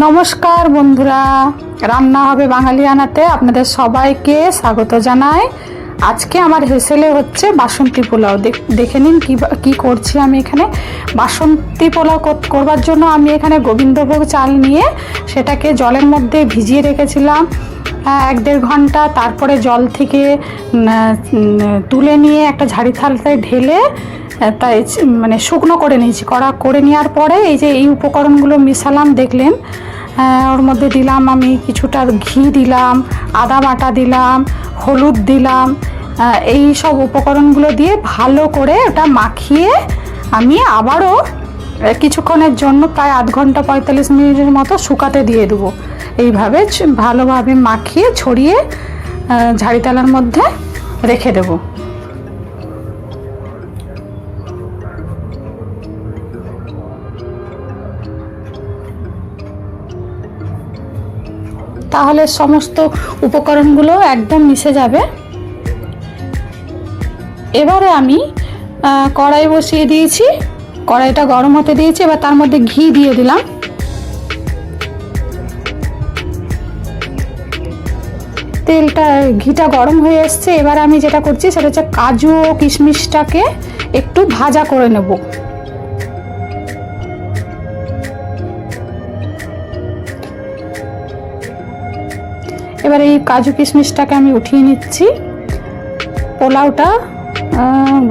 নমস্কার বন্ধুরা, রান্না হবে বাঙালিয়ানাতে আপনাদের সবাইকে স্বাগত জানাই। আজকে আমার হেসেলে হচ্ছে বাসন্তী পোলাও। দেখে নিন কি করছি আমি এখানে। বাসন্তী পোলাও করবার জন্য আমি এখানে গোবিন্দভোগ চাল নিয়ে সেটাকে জলের মধ্যে ভিজিয়ে রেখেছিলাম 1-1.5 ঘন্টা। তারপরে জল থেকে তুলে নিয়ে একটা ঝাড়ি থালায় ঢেলে তাই মানে শুকনো করে নিয়েছি। করে নেওয়ার পরে এই উপকরণগুলো মিশালাম দেখলেন। ওর মধ্যে দিলাম আমি কিছুটা ঘি দিলাম, আদা বাটা দিলাম, হলুদ দিলাম। এই সব উপকরণগুলো দিয়ে ভালো করে ওটা মাখিয়ে আমি আবারও কিছুক্ষণের জন্য প্রায় 1/2 ঘন্টা 45 মিনিটের মতো শুকাতে দিয়ে দেবো। এইভাবে ভালোভাবে মাখিয়ে ছড়িয়ে ঝাড়ি থালার মধ্যে রেখে দেবো। তাহলে সমস্ত উপকরণগুলো একদম মিশে যাবে। এবারে আমি কড়াই বসিয়ে দিয়েছি, কড়াইটা গরম হতে দিয়েছি। এবার তার মধ্যে ঘি দিয়ে দিলাম। ঘিটা গরম হয়ে এসছে। এবার আমি যেটা করছি সেটা হচ্ছে কাজু ও কিশমিশটাকে একটু ভাজা করে নেব। এবার এই কাজু কিশমিশটাকে আমি উঠিয়ে নিচ্ছি। পোলাওটা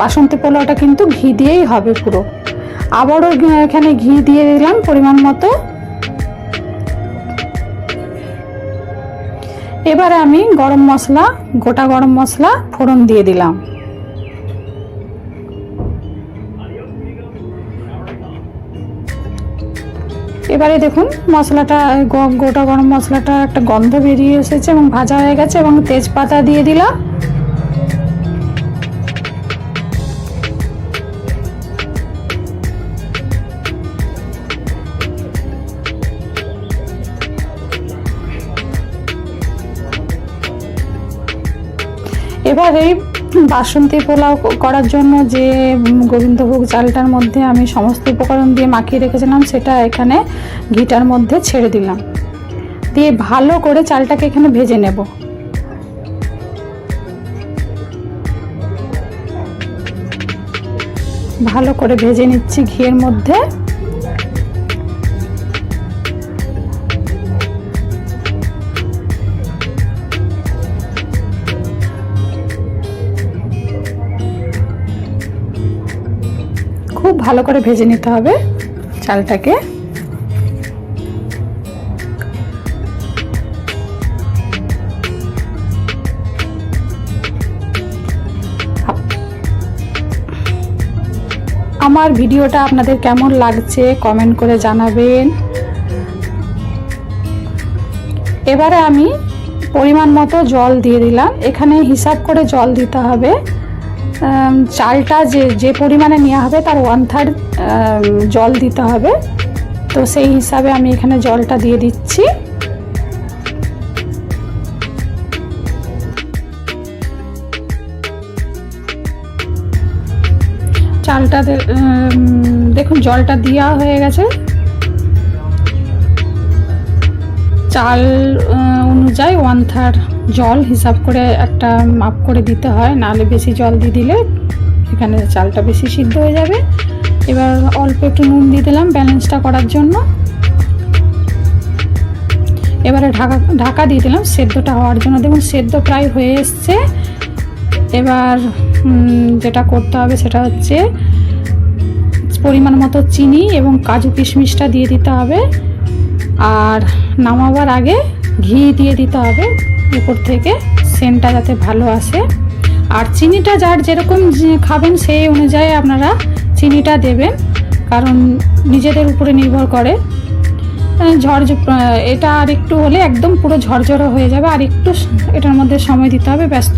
বাসন্তী পোলাওটা কিন্তু ঘি দিয়েই হবে পুরো। আবারও এখানে ঘি দিয়ে দিলাম পরিমাণ মতো। এবারে আমি গোটা গরম মশলা ফোড়ন দিয়ে দিলাম। এবারে দেখুন মশলাটা, গোটা গরম মশলাটা একটা গন্ধ বেরিয়ে এসেছে এবং ভাজা হয়ে গেছে। এবং তেজপাতা দিয়ে দিলাম। এবার এই বাসন্তী পোলাও করার জন্য যে গোবিন্দভোগ চালটার মধ্যে আমি সমস্ত উপকরণ দিয়ে মাখিয়ে রেখেছিলাম সেটা এখানে ঘিটার মধ্যে ছেড়ে দিলাম। দিয়ে ভালো করে চালটাকে এখানে ভেজে নেব। ভালো করে ভেজে নিচ্ছি ঘিয়ের মধ্যে। খুব ভালো করে ভেজে নিতে হবে চালটাকে। আমার ভিডিওটা আপনাদের কেমন লাগছে কমেন্ট করে জানাবেন। এবারে আমি পরিমাণ মতো জল দিয়ে দিলাম। এখানে হিসাব করে জল দিতে হবে। চালটা যে পরিমাণে নেওয়া হবে তার 1/3 জল দিতে হবে। তো সেই হিসাবে আমি এখানে জলটা দিয়ে দিচ্ছি। চালটা দেখুন জলটা দেওয়া হয়ে গেছে। চাল অনুযায়ী 1/3 জল হিসাব করে একটা মাপ করে দিতে হয়, নাহলে বেশি জল দিয়ে দিলে এখানে চালটা বেশি সিদ্ধ হয়ে যাবে। এবার অল্প একটু নুন দিয়ে দিলাম ব্যালেন্সটা করার জন্য। এবারে ঢাকা দিয়ে দিলাম সেদ্ধটা হওয়ার জন্য। দেখুন সেদ্ধ প্রায় হয়ে এসছে। এবার যেটা করতে হবে সেটা হচ্ছে পরিমাণ মতো চিনি এবং কাজু কিশমিশটা দিয়ে দিতে হবে। আর নামাবার আগে ঘি দিয়ে দিতে হবে উপর থেকে, সেন্টটা যাতে ভালো আসে। আর চিনিটা যার যেরকম খাবেন সেই অনুযায়ী আপনারা চিনিটা দেবেন, কারণ নিজেদের উপরে নির্ভর করে। এটা আর একটু হলে একদম পুরো ঝরঝরে হয়ে যাবে। আর একটু এটার মধ্যে সময় দিতে হবে। ব্যস্ত